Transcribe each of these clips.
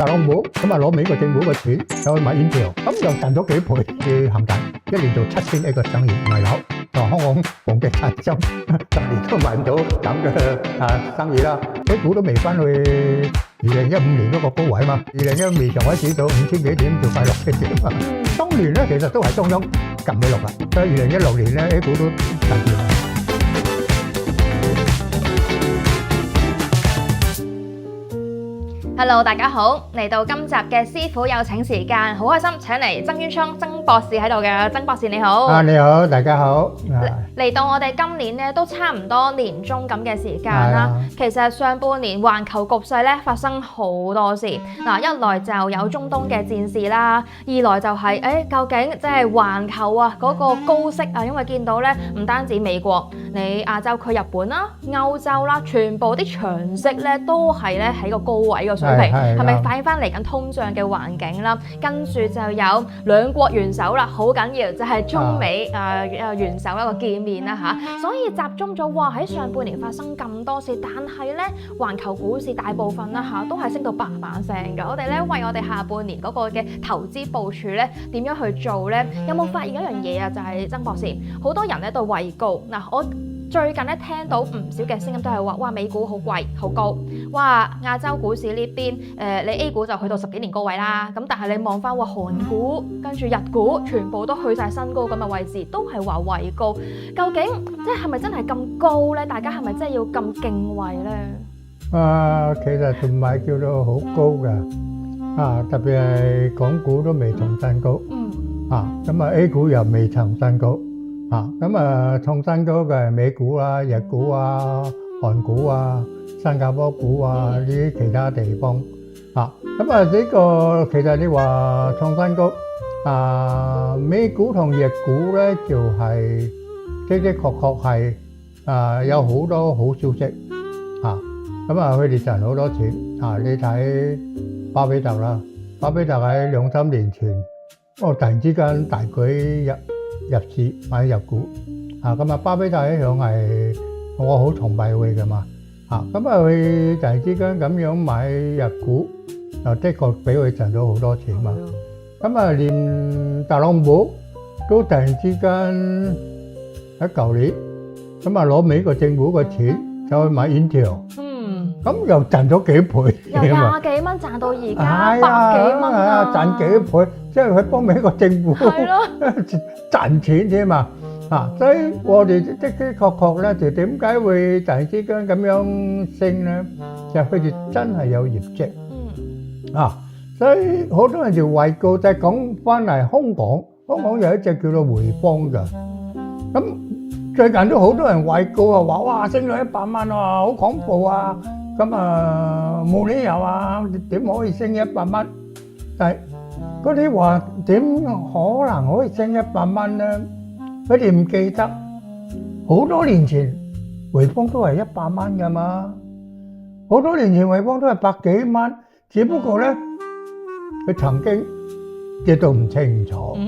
特朗普咁啊攞美國政府嘅錢走去買 Intel，咁又賺咗幾倍嘅冚賺，一年做7000億嘅生意賣樓，就香港房地產商10年都買唔到咁嘅生意啦。A 股都未翻去2015年嗰個高位嘛，2015年就開始到5000幾點，做快6000點嘛。當年咧其實都係中央撳佢落啦，所以2016年咧 A 股都大跌啦。Hello， 大家好，嚟到今集嘅師傅有請時間，好開心請嚟曾淵滄曾博士喺度嘅，曾博士你好。你好，大家好。嚟到我哋今年咧都差唔多年中咁嘅時間啦。其實上半年環球局勢咧發生好多事，嗱一來就有中東嘅戰事啦，二來就係究竟即係環球啊嗰個高息啊，因為見到咧唔單止美國，你亞洲區日本啦、歐洲啦，全部啲長息咧都係咧喺個高位嘅水平，係咪反映翻嚟緊通脹嘅環境啦？跟住就有兩國元首啦，好緊要就係中美元首一個見面啦嚇，所以集中咗哇喺上半年發生咁多事，但係咧環球股市大部分啦嚇都係升到嘭嘭聲嘅。我哋咧為我哋下半年嗰個嘅投資部署咧點樣去做咧？有冇發現一樣嘢啊？就係曾博士，好多人咧都畏高嗱我。最近咧聽到唔少嘅聲音都係話，哇美股好貴好高，哇亞洲股市呢邊你 A 股就去到10幾年高位啦，咁但係你望翻話韓股跟住日股全部都去晒新高咁嘅位置，都係話畏高，究竟即係咪真係咁高咧？大家係咪真係要咁敬畏咧？其實唔係叫做好高㗎，特別係港股都未創新高，咁A 股又未創新高。創新高嘅係美股啊、日股啊、韓股啊、新加坡股啊呢啲其他地方呢個其實你話創新高美股同日股咧就係的確係有好多好消息佢哋賺好多錢你睇巴菲特啦，巴菲特喺2-3年前突然之間大舉入市買入股巴菲特一向係我好崇拜佢㗎嘛佢突然之間咁樣買入股的確俾佢賺咗好多錢嘛連特朗普都突然之間喺舊年攞美國政府嘅錢走去買 Intel，咁又賺咗幾倍，由20幾蚊賺到而家100幾蚊啊！賺幾倍，即係佢幫美國政府賺錢啫嘛所以我哋的確咧，就點解會突然之間咁樣升咧？就佢哋真係有業績所以好多人就畏高。就係講翻嚟香港有一隻叫做匯豐㗎，咁最近都好多人畏高啊，話哇升咗100蚊啊，好恐怖啊！冇理由啊，點可以升100蚊？但係嗰啲話點可能可以升100蚊咧？佢哋唔記得好多年前匯豐都係100蚊㗎嘛，好多年前匯豐都係百幾蚊，只不過咧佢曾經跌到唔清楚，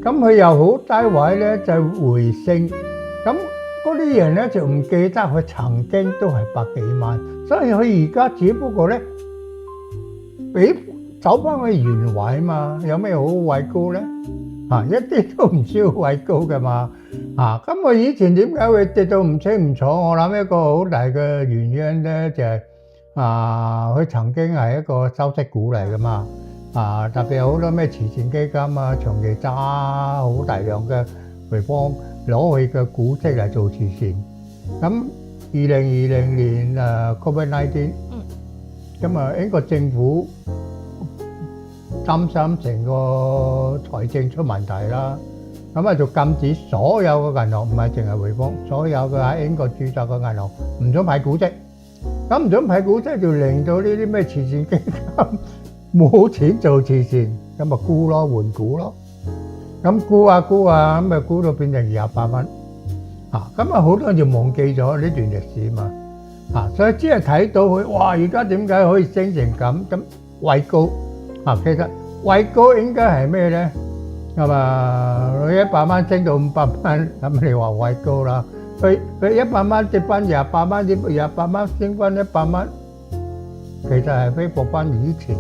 咁佢又好低位咧就回升，咁嗰啲人咧就唔記得佢曾經都係百幾蚊，所以佢而家只不過咧俾走翻去原位嘛，有咩好畏高咧？一啲都唔需要畏高㗎嘛。咁我以前點解會跌到唔清唔楚？我諗一個好大嘅原因咧就係佢曾經係一個收息股嚟㗎嘛。特別有好多咩慈善基金啊，長期揸好大量嘅匯豐攞佢嘅股息嚟做慈善。咁2020年COVID-19，英國政府擔心成個財政出問題啦，就禁止所有嘅銀行，唔係淨係匯豐，所有嘅喺英國註冊嘅銀行唔准派股息。咁唔准派股息就令到呢啲咩慈善基金冇錢做慈善，咁沽咯，換股咯。咁沽啊，沽到變成200蚊。好多人就忘記咗呢段歷史嘛。所以只係睇到佢，哇！而家點解可以升成咁畏高？其實畏高應該係咩咧？佢100蚊升到500蚊，咁你話畏高啦。佢100蚊跌翻200蚊，200蚊升翻100蚊，其實係恢復翻以前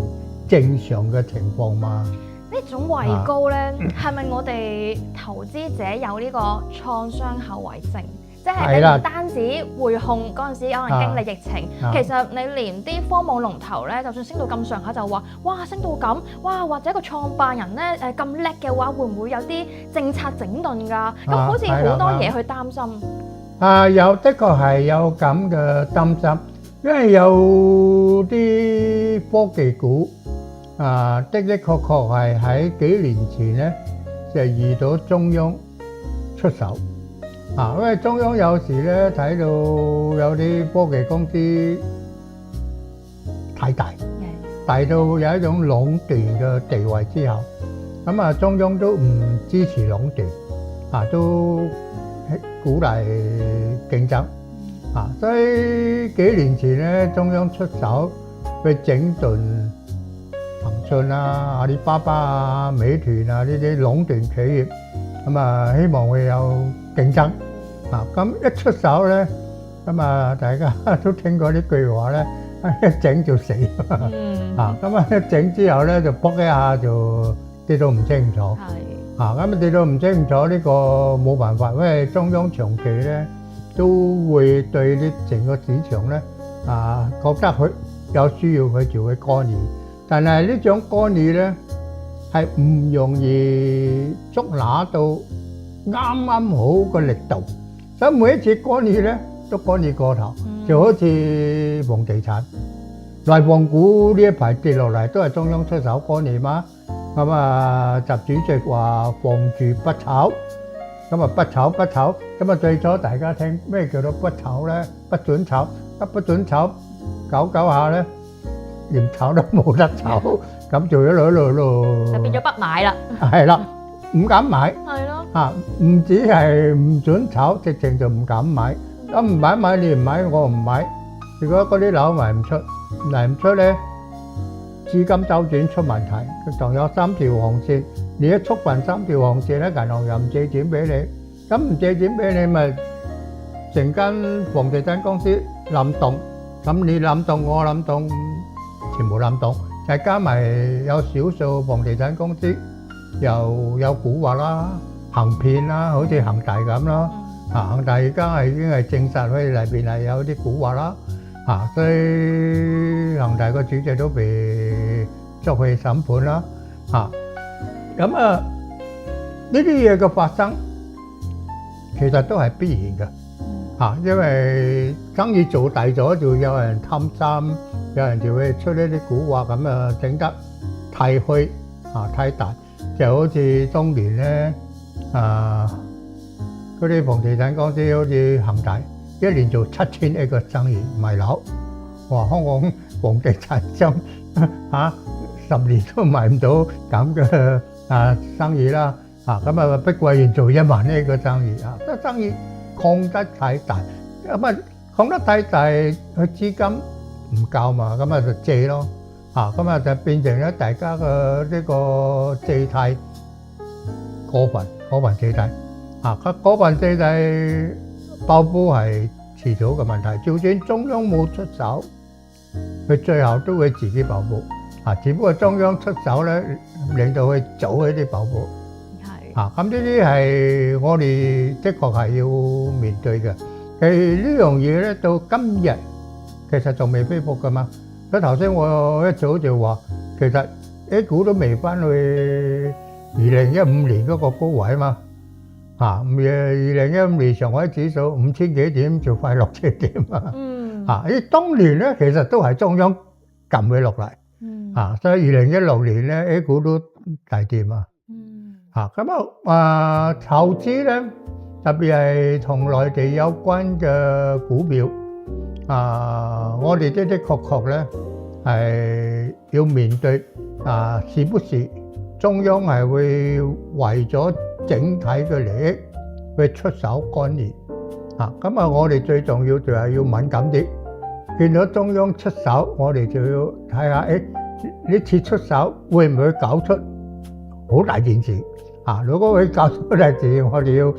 正常嘅情況嘛。呢種畏高咧，係咪我哋投資者有呢個創傷後遺症？即係你唔單止匯控嗰陣時可能經歷疫情，其實你連啲科網龍頭咧，就算升到咁上下就話，哇升到咁，哇或者個創辦人咧咁叻嘅話，會唔會有啲政策整頓㗎？咁好似好多嘢去擔心。有的確係有咁嘅擔心，因為有啲科技股的確係喺幾年前咧就遇到中央出手。因為中央有時咧睇到有啲科技公司太大到有一種壟斷嘅地位之後，咁啊中央都唔支持壟斷，都鼓勵競爭，所以幾年前咧中央出手去整頓騰訊啊、阿里巴巴啊、美團啊呢啲壟斷企業，咁啊希望會有競爭。咁一出手咧，咁啊大家都聽過呢句話咧，一整就死。咁一整之後咧就卜一下就跌到唔清楚。咁跌到唔清楚呢個冇辦法，因為中央長期咧都會對呢整個市場咧覺得佢有需要佢就會干預，但係呢種干預咧係唔容易捉拿到啱啱好個力度。所以每一次干預咧，都干預過頭，就好似房地產、內房股呢一排跌落嚟，都係中央出手干預嘛。咁啊，習主席話房住不炒，咁啊不炒，咁啊最初大家聽咩叫做不炒咧？不准炒，不准炒，搞下咧，連炒都冇得炒，咁就一路就變咗不買啦。係啦，唔敢買。係咯。唔止係唔准炒，直情就唔敢買。咁唔買你唔買，我唔買。如果嗰啲樓賣唔出咧，資金周轉出問題，佢仲有3條紅線。你一觸犯3條紅線咧，銀行又唔借錢俾你。咁唔借錢俾你，咪成間房地產公司冧檔。咁你冧檔，我冧檔，全部冧檔。再加埋有少數房地產公司又有蠱惑啦。行騙啦，好似恒大咁咯，恒大而家已經係證實佢裏邊係有啲蠱惑啦，所以恒大個主席都被捉去審判啦，咁呢啲嘢嘅發生其實都係必然嘅，因為生意做大咗就有人貪心，有人就會出呢啲蠱惑咁啊，整得太虛太大，就好似當年咧。嗰啲房地產公司好似恒大，一年做7000億嘅生意賣樓，哇！香港房地產商10年都賣唔到咁嘅生意啦，咁啊碧桂園做1萬億嘅生意，個生意擴得太大，咁啊擴得太大，佢資金唔夠嘛，咁啊就借咯，咁啊就變成咗大家嘅呢個借貸過分借貸，過分借貸爆煲係遲早嘅問題。就算中央冇出手，佢最後都會自己爆煲。只不過中央出手咧，令到佢早一啲爆煲。係。咁呢啲係我哋的確係要面對嘅。其實呢樣嘢咧，到今日其實仲未恢復噶嘛。所以頭先我一早就話，其實 A 股都未翻去2015年嗰個高位嘛，2015年上海指數5000幾點就快6000點啊，當年咧其實都係中央撳佢落嚟，所以2016年咧 A 股都大跌嘛，咁投資咧特別係同內地有關嘅股票，我哋的確咧係要面對，時不時中央係會為咗整體嘅利益去出手干預，咁我哋最重要就係要敏感啲，見到中央出手，我哋就要睇下，呢次出手會唔會搞出好大件事？如果會搞出大件事，我哋要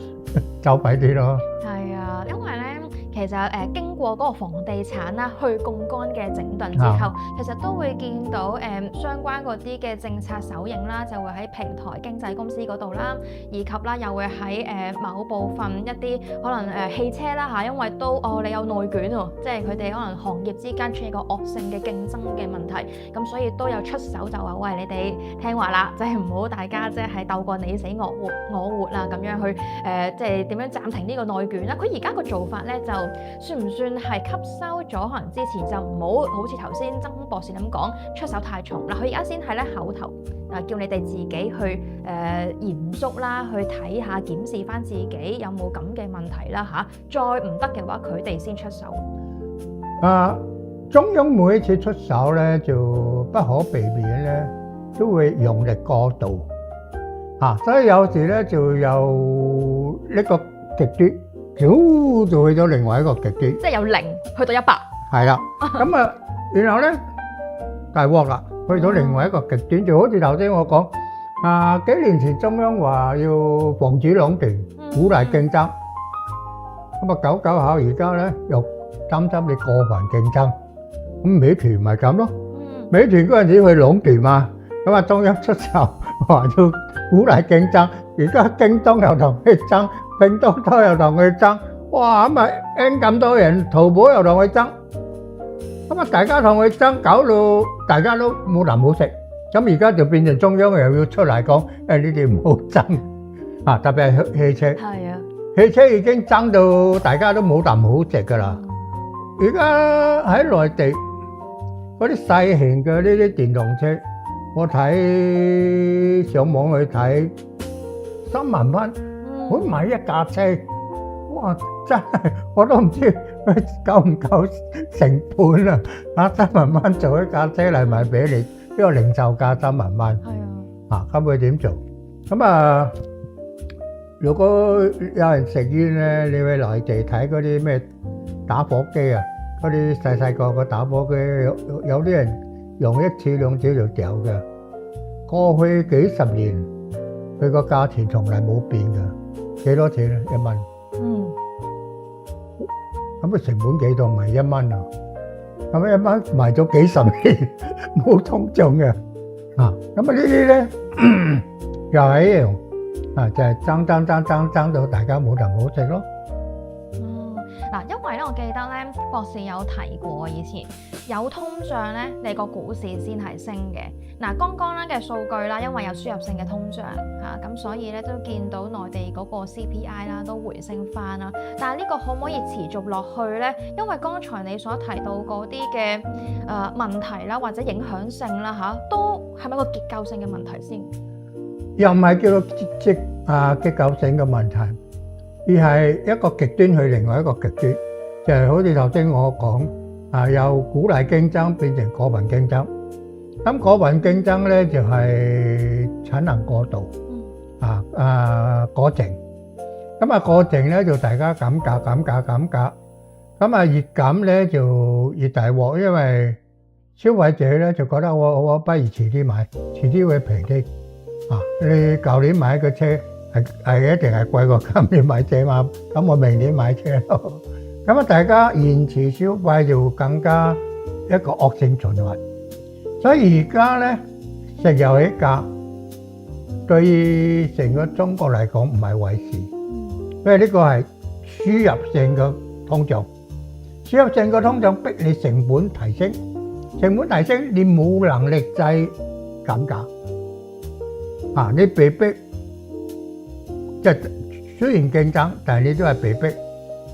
走快啲咯。係啊，因為咧，其實經過過嗰個房地產啦去槓桿嘅整頓之後，其實都會見到相關嗰啲嘅政策手影啦，就會喺平台經紀公司嗰度啦，以及啦又會喺某部分一啲可能汽車啦嚇，因為都你有內卷喎，即係佢哋可能行業之間出現個惡性嘅競爭嘅問題，咁所以都有出手就話喂，你哋聽話啦，即係唔好大家即係鬥過你死我活啦，咁樣去即係點樣暫停呢個內卷啦。佢而家個做法咧，就算唔算係吸收咗可能之前就唔好似頭先曾博士咁講出手太重嗱，佢而家先係咧口頭叫你哋自己去嚴肅啦，去睇下檢視翻自己有冇咁嘅問題啦嚇，再唔得嘅話佢哋先出手。中央每一次出手咧，就不可避免咧，都會用力過度所以有時咧就有呢個極端，就去到另外一個極端，即係由0去到100。係啦，咁然後咧大鑊啦，去到另外一個極端，就好似頭先我講幾年前中央話要防止壟斷，鼓勵競爭，咁搞下而家咧又擔心你過分競爭，咁美團咪咁咯，美團嗰陣時去壟斷嘛，咁中央出手話要鼓勵競爭，而家京東又同佢爭，拼多多又同佢爭，哇咁N 咁多人，淘寶又同佢爭，咁大家同佢爭，搞到大家都冇啖好食，咁而家就變成中央又要出嚟講，你哋唔好爭特別係汽車，汽車已經爭到大家都冇啖好食噶啦，而家喺內地嗰啲細型嘅呢啲電動車。我睇上網去睇3萬蚊，可以買一架車，哇！真係我都唔知夠唔夠成本啊！3萬蚊做一架車嚟賣俾你，呢個零售價3萬蚊，咁會點做？咁如果有人食煙咧，你去內地睇嗰啲咩打火機啊，嗰啲細個嘅打火機，有啲人用1次2次就掉嘅，過去幾十年佢個價錢從來冇變嘅，幾多錢咧？1蚊。咁成本幾多？唔係1蚊啊！咁1蚊賣咗幾十年，冇通脹嘅。咁呢啲咧又係一樣，就係爭到大家冇啖好食咯。因為咧，我記得咧，博士有提過以前有通脹咧，你個股市先係升嘅。剛剛咧嘅數據啦，因為有輸入性嘅通脹咁所以咧都見到內地嗰個 CPI 啦都回升翻啦。但係呢個可唔可以持續落去咧？因為剛才你所提到嗰啲嘅問題啦，或者影響性啦都係咪一個結構性嘅問題先？又唔係叫做結構性嘅問題。而係一個極端去另外一個極端，就係好似頭先我講由鼓勵競爭變成過分競爭。咁過分競爭咧就係產能過度，過剩。咁過剩咧就大家減價。咁越減咧就越大鑊，因為消費者咧就覺得我不如遲啲買，遲啲會平啲。你舊年買個車。係一定係貴過今年買車嘛，咁我明年買車咯。咁大家延遲消費就更加一個惡性循環。所以而家咧石油起價對成個中國嚟講唔係壞事，因為呢個係輸入性嘅通脹，輸入性嘅通脹逼你成本提升，你冇能力再減價，你被逼。即係雖然競爭，但係你都係被逼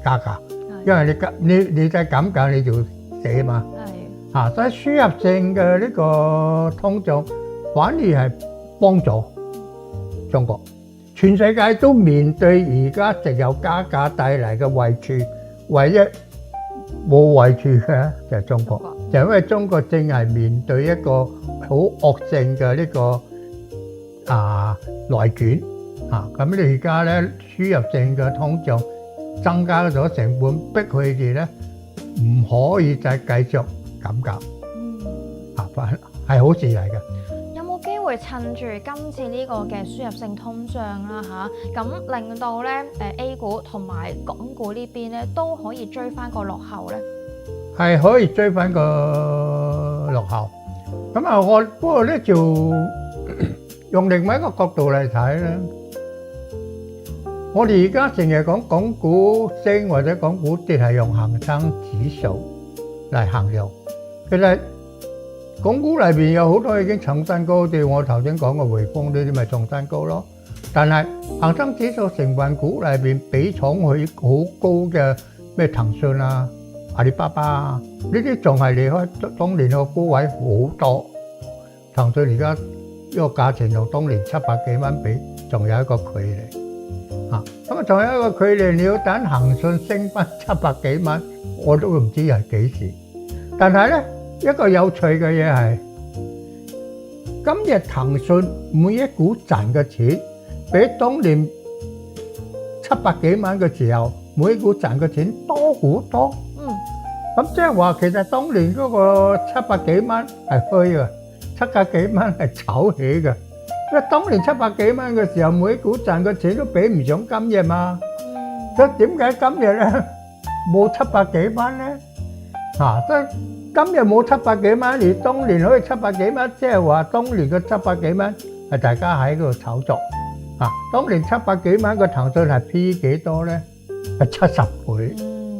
加價，因為你再減價你就死嘛。所以輸入性嘅呢個通脹反而係幫助中國。全世界都面對而家石油加價帶嚟嘅壞處，唯一冇壞處嘅就係中國，就因為中國正係面對一個好惡性嘅呢個內卷。咁你而家咧輸入性嘅通脹增加咗成本，逼佢哋咧唔可以再繼續減價，係好事嚟嘅。有冇機會趁住今次呢個嘅輸入性通脹啦嚇，咁令到咧A 股同埋港股呢邊咧都可以追翻個落後咧？係可以追翻個落後。咁啊，我不過咧就用另外一個角度嚟睇咧，我哋而家成日講港股升或者港股跌係用恒生指數嚟衡量，其實港股裏邊有好多已經創新高，譬如我頭先講嘅匯豐呢啲咪創新高咯。但係恒生指數成分股裏邊比重佢好高嘅咩騰訊啊、阿里巴巴啊，呢啲仲係離開當年個高位好多。騰訊而家呢個價錢同當年700幾蚊比，仲有一個距離啊。咁啊，仲有一個距離，你要等騰訊升翻700幾蚊，我都唔知係幾時。但係咧，一個有趣嘅嘢係，今日騰訊每一股賺嘅錢，比當年700幾蚊嘅時候，每一股賺嘅錢多好多。咁即係話，其實當年嗰個700幾蚊係虛嘅，700幾蚊係炒起嘅。因為當年700幾蚊嘅時候，每一股賺嘅錢都比唔上今日嘛。所以點解今日咧冇700幾蚊咧？即係今日冇700幾蚊，而當年可以700幾蚊，即係話當年嘅700幾蚊係大家喺嗰度炒作。當年700幾蚊嘅騰訊係 P 幾多咧？係70倍。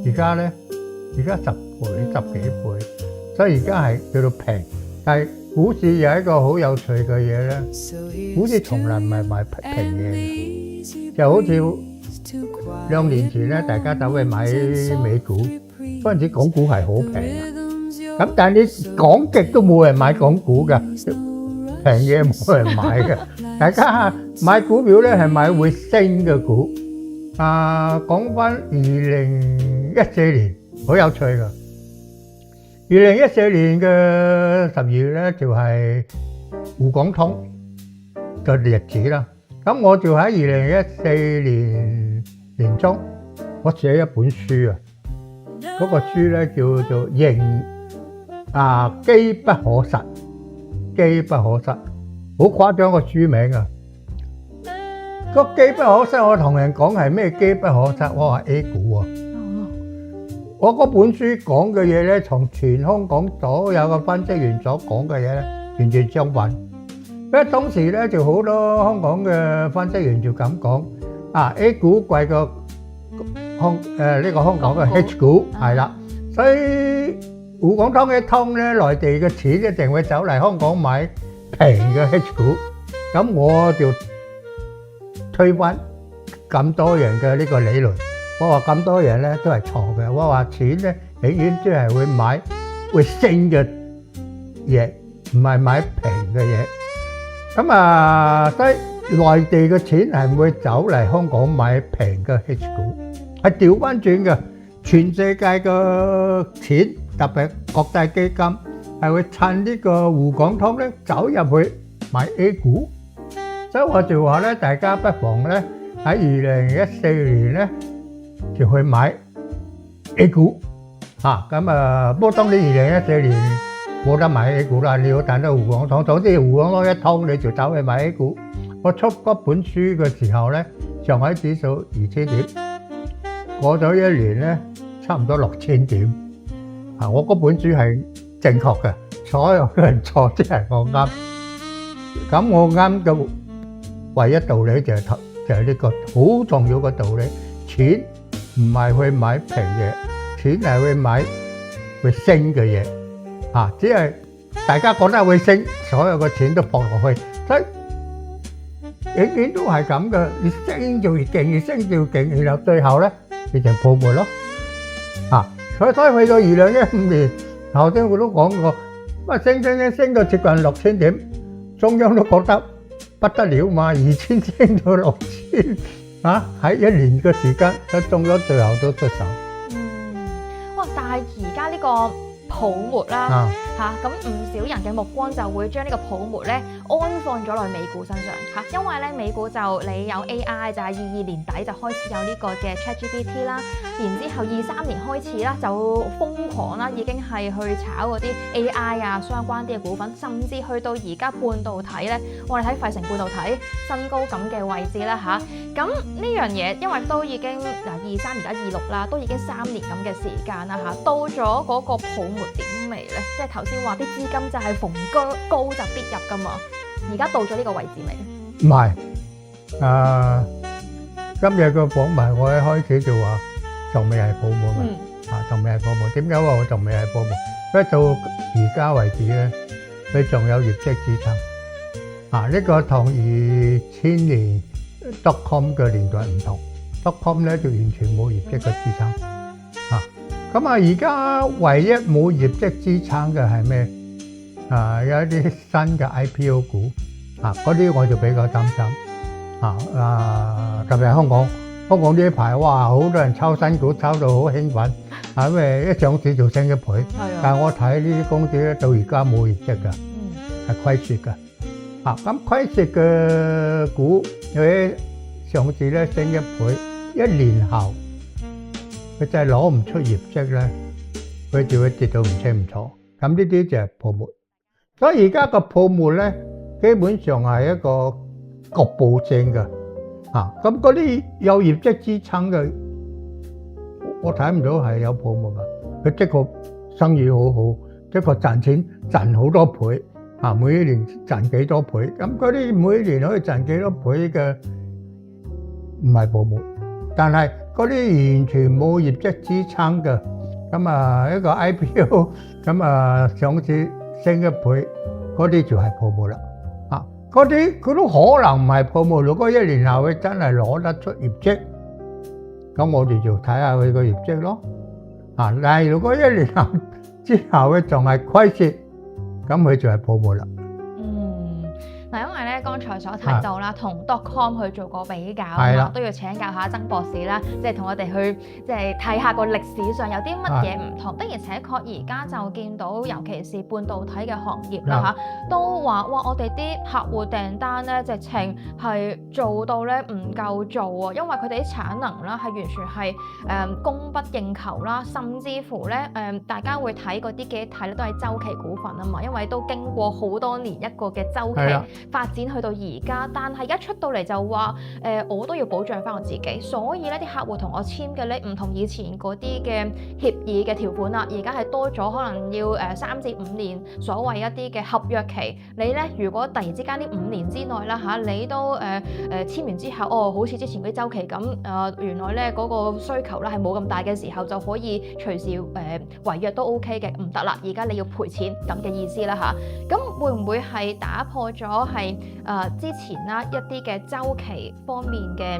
而家咧，而家10倍、10幾倍，所以而家係叫做平。但係股市有一個好有趣嘅嘢咧，股市從來唔係買平嘢嘅，就好似2年前咧，大家走去買美股，嗰陣時港股係好平嘅。咁但係你講極都冇人買港股㗎，平嘢冇人買嘅。大家買股票咧係買會升嘅股。講翻2014年好有趣㗎。2014年嘅12月咧就係滬港通嘅日子啦。咁我就喺2014年年中，我寫一本書啊。嗰個書咧叫做機不可失，機不可失，好誇張個書名啊！個機不可失，我同人講係咩機不可失？我話 A 股啊！我嗰本書講嘅嘢咧，同全香港所有嘅分析員所講嘅嘢咧，完全相反。因為當時咧就好多香港嘅分析員就咁講，A 股貴過呢個香港嘅 H 股係啦，所以滬港通一通咧，內地嘅錢一定會走嚟香港買平嘅 H 股。咁我就推翻咁多人嘅呢個理論，我話咁多人咧都係錯嘅。我話錢咧永遠都係會買會升嘅嘢，唔係買平嘅嘢。咁所以內地嘅錢係唔會走嚟香港買平嘅 H 股，係調翻轉嘅。全世界嘅錢，特別國際基金係會趁呢個滬港通咧走入去買 A 股。所以我就話咧，大家不妨咧喺2014年咧就去買 A 股咁不過當年2014年冇得買 A 股啦，你要等到滬港通，總之滬港通一通你就走去買 A 股。我出嗰本書嘅時候咧，上海指數2000點，過咗一年咧差唔多6000點。我嗰本書係正確嘅，所有嘅人錯即係我啱。咁我啱嘅唯一道理就係呢個好重要嘅道理，錢唔係去買平嘢，錢係去買會升嘅嘢。只係大家覺得會升，所有嘅錢都撲落去，所以永遠都係咁嘅。你升就越勁，越升就越勁，然後最後咧變成泡沫咯。所以去到2015年，頭先我都講過，升到接近6000點，中央都覺得不得了嘛，2000升到6000，喺一年嘅時間，中央最後都出手。哇！但係而家呢個泡沫啦，嚇，咁唔少人嘅目光就會將呢個泡沫咧安放咗落美股身上嚇，因為咧美股就你有 AI 就係22年底就開始有呢個嘅 ChatGPT 啦，然之後23年開始啦就瘋狂啦，已經係去炒嗰啲 AI 啊相關啲嘅股份，甚至去到而家半導體咧，我哋睇費城半導體新高咁嘅位置啦嚇，咁呢樣嘢因為都已經23年而家26啦，都已經3年咁嘅時間啦嚇，到咗嗰個泡沫點未咧？即係頭先話啲資金就係逢高就必入噶嘛，而家到咗呢個位置未？唔係，今日個訪問我一開始就話仲未係泡沫嘛，仲未係泡沫。點解話我仲未係泡沫？因為到而家為止咧，佢仲有業績支撐。呢個同2000年 dotcom 嘅年代唔同 ，dotcom 咧就完全冇業績嘅支撐。咁而家唯一冇業績支撐嘅係咩？有一啲新嘅 IPO 股，嗰啲我就比較擔心。特別係香港呢一排哇，好多人抽新股抽到好興奮，因為一上市就升一倍。但係我睇呢啲公司咧，到而家冇業績㗎，係虧蝕㗎。咁虧蝕嘅股佢上市咧升一倍，一年後佢就係攞唔出業績咧，佢就會跌到唔清唔楚。咁呢啲就係泡沫。所以而家個泡沫咧，基本上係一個局部性嘅。咁嗰啲有業績支撐嘅，我睇唔到係有泡沫㗎。佢的確生意好好，的確賺錢賺好多倍。每一年賺幾多倍？咁嗰啲每一年可以賺幾多倍嘅，唔係泡沫。但係嗰啲完全冇業績支撐嘅，咁一個 IPO 咁上市升一倍，嗰啲就係泡沫啦。嗰啲佢都可能唔係泡沫。如果一年後佢真係攞得出業績，咁我哋就睇下佢個業績咯。但係如果一年後之後佢仲係虧蝕，咁佢就係泡沫啦。嗱，因為咧剛才所提到啦，同 dotcom 去做個比較啊，都要請教下曾博士啦，即係同我哋去即係睇下個歷史上有啲乜嘢唔同。的而且確而家就見到，尤其是半導體嘅行業啦嚇，都話哇，我哋啲客戶訂單咧直情係做到咧唔夠做啊，因為佢哋啲產能啦係完全係供不應求啦，甚至乎咧大家會睇嗰啲嘅睇咧都係週期股份啊嘛，因為都經過好多年一個嘅週期。發展去到而家，但係一出到嚟就話我都要保障翻我自己，所以咧啲客戶同我簽嘅咧唔同以前嗰啲嘅協議嘅條款啦，而家係多咗，可能要3至5年所謂一啲嘅合約期。你咧如果突然之間呢5年之內啦嚇，你都簽完之後，好似之前嗰啲週期咁，原來咧嗰個需求咧係冇咁大嘅時候，就可以隨時違約都 OK 嘅，唔得啦，而家你要賠錢咁嘅意思啦嚇。咁會唔會係打破咗係之前啦一啲嘅週期方面嘅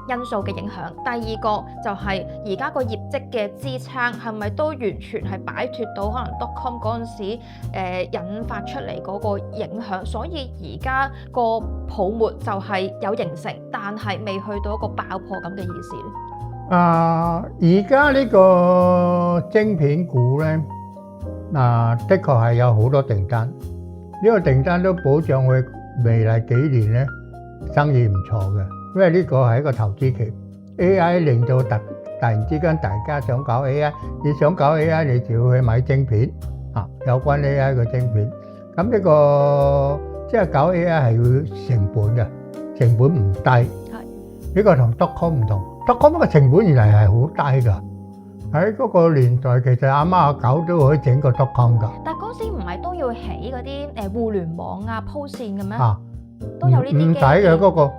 因素嘅影響？第二個就係而家個業績嘅支撐係咪都完全係擺脫到可能 dotcom 嗰陣時引發出嚟嗰個影響？所以而家個泡沫就係有形成，但係未去到一個爆破咁嘅意思咧。而家呢個晶片股咧，的確係有好多訂單。呢個訂單都保障佢未來幾年咧生意唔錯嘅，因為呢個係一個投資期。AI 令到突然之間大家想搞 AI， 你想搞 AI 你就要去買晶片有關 AI 嘅晶片。咁呢個即係搞 AI 係要成本嘅，成本唔低。呢個同 dotcom 唔同 ，dotcom 嘅成本原來係好低㗎。喺嗰個年代，其實阿貓阿狗都可以整個 dotcom 㗎。但嗰時唔係都要起嗰啲互聯網鋪線嘅咩？都有呢啲嘅。唔使嘅，嗰個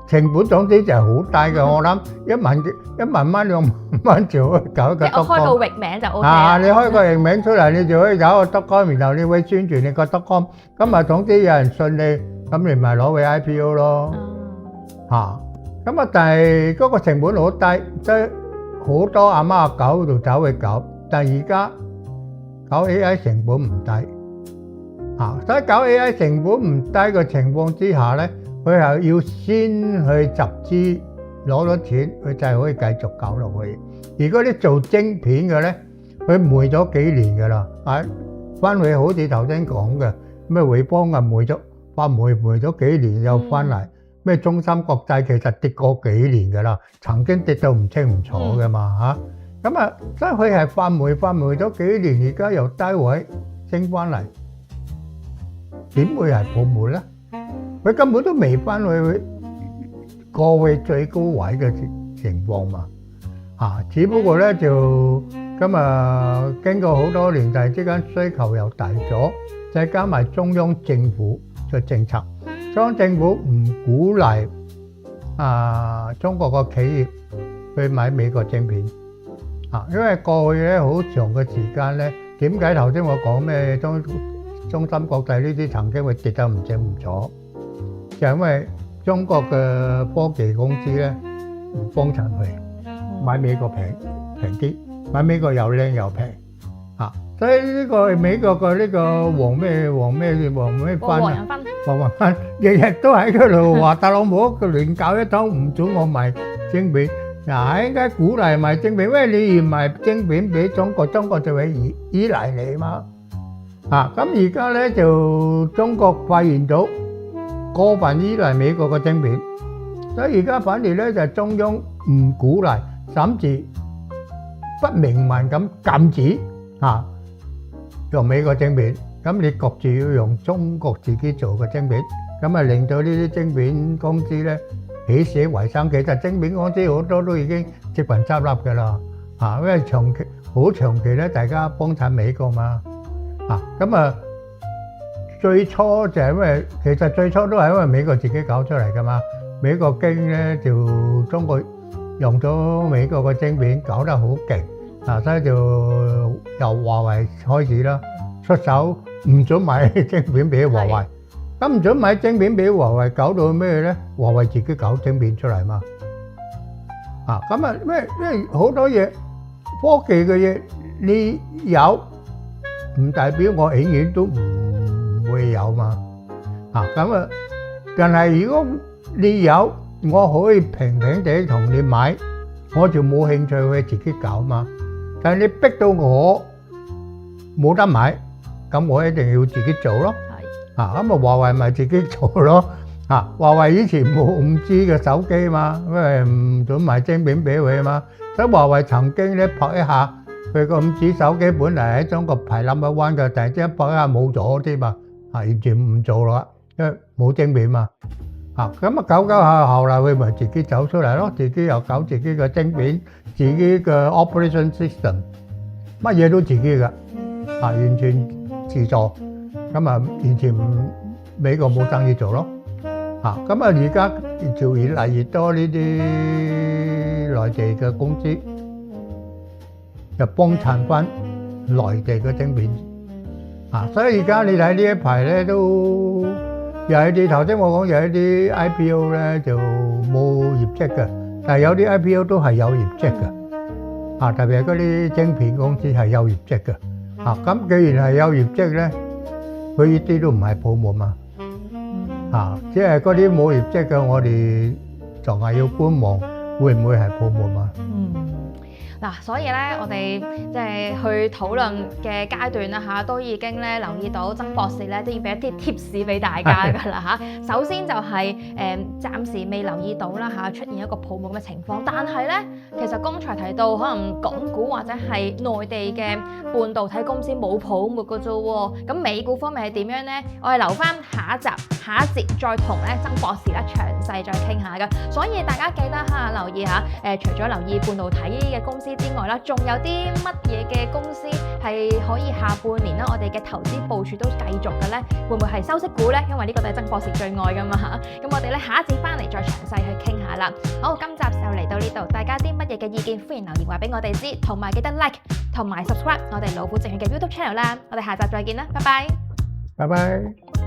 成本總之就係好低嘅。我諗1萬蚊2萬蚊就可以搞一個 dotcom。即係我開個域名就 OK。你開個域名出嚟，你就可以搞個 dotcom，然後你會宣傳你個 dotcom。咁總之有人信你，咁你咪攞去 IPO 咯。但係嗰個成本好低，即係。好多阿貓阿狗度走去搞，但係而家搞 AI 成本唔低，所以搞 AI 成本唔低嘅情況之下咧，佢係要先去集資攞咗錢，佢就係可以繼續搞落去。如果你做晶片嘅咧，佢霉咗幾年㗎啦，翻去好似頭先講嘅咩匯豐啊，發霉咗幾年又翻嚟。咩中芯國際其實跌過幾年㗎啦，曾經跌到唔清唔楚㗎嘛嚇。咁啊，即係佢係發霉咗幾年，而家又低位升翻嚟，點會係泡沫咧？佢根本都未翻去過去最高位嘅情況嘛嚇。只不過咧就今日經過好多年，突然之間需求又大咗，再加埋中央政府嘅政策。中央政府唔鼓勵中國個企業去買美國晶片因為過去咧好長嘅時間咧，點解頭先我講咩中芯國際呢啲曾經會跌得唔清唔楚，就因為中國嘅科技公司咧唔幫襯佢買美國平啲，買美國又靚又平所以呢個美國嘅呢個黃咩芬啊，黃文芬日日都喺嗰度話特朗普佢亂搞一通，唔准我賣晶片，應該鼓勵賣晶片，因為你唔賣晶片俾中國，中國就會依賴你嘛。咁而家咧就中國發現到過分依賴美國嘅晶片，所以而家反而咧就中央唔鼓勵，甚至不明文咁禁止用美國晶片，咁你焗住要用中國自己做嘅晶片，咁啊令到呢啲晶片公司咧起死回生。其實晶片公司好多都已經接近執笠㗎啦，因為長期咧大家幫襯美國嘛，咁啊最初就係因為其實最初都係因為美國自己搞出嚟㗎嘛，美國經咧就中國用咗美國嘅晶片搞得好勁。所以就由華為開始啦，出手唔准買晶片俾華為，咁唔准買晶片俾華為，搞到咩咧？華為自己搞晶片出嚟嘛，咁啊咩好多嘢科技嘅嘢，你有唔代表我永遠都唔會有嘛，咁啊，但係如果你有，我可以平平地同你買，我就冇興趣去自己搞嘛。但係你逼到我冇得買，咁我一定要自己做咯。咁華為咪自己做咯。華為以前冇5G 嘅手機嘛，因為唔准賣晶片俾佢嘛。所以華為曾經咧撲一下，佢個5G 手機本嚟喺中國排number one嘅，突然之間撲一下冇咗啲嘛，完全唔做啦，因為冇晶片嘛。咁啊搞下，後來佢咪自己走出嚟咯，自己又搞自己嘅晶片，自己嘅 operation system， 乜嘢都自己嘅，完全自助，咁啊完全美國冇生意做咯，咁啊而家就越嚟越多呢啲內地嘅公司就幫襯翻內地嘅晶片，所以而家你睇呢一排咧都。有一啲頭先我講有一啲 IPO 咧就冇業績嘅，但係有啲 IPO 都係有業績嘅，特別係嗰啲晶片公司係有業績嘅，咁既然係有業績咧，佢呢啲都唔係泡沫嘛，即係嗰啲冇業績嘅，我哋仲係要觀望，會唔會係泡沫嘛？所以咧，我哋即係去討論嘅階段啦都已經咧留意到曾博士咧都要俾一啲 tips 俾大家㗎啦首先就係暫時未留意到啦出現一個泡沫嘅情況，但係咧其實剛才提到可能港股或者係內地嘅半導體公司冇泡沫㗎啫喎，咁美股方面係點樣咧？我哋留翻下一節再同咧曾博士咧詳細再傾下㗎。所以大家記得留意下除咗留意半導體嘅公司之外啦，仲有啲乜嘢嘅公司係可以下半年啦，我哋嘅投資部署都繼續嘅咧？會唔會係收息股咧？因為呢個都係曾博士最愛噶嘛咁我哋咧下一節翻嚟再詳細去傾下啦。好，今集就嚟到呢度，大家啲乜嘢嘅意見歡迎留言話俾我哋知，同埋記得 like 同埋 subscribe 我哋老虎證券嘅 YouTube channel 啦。我哋下集再見啦，拜拜。拜拜。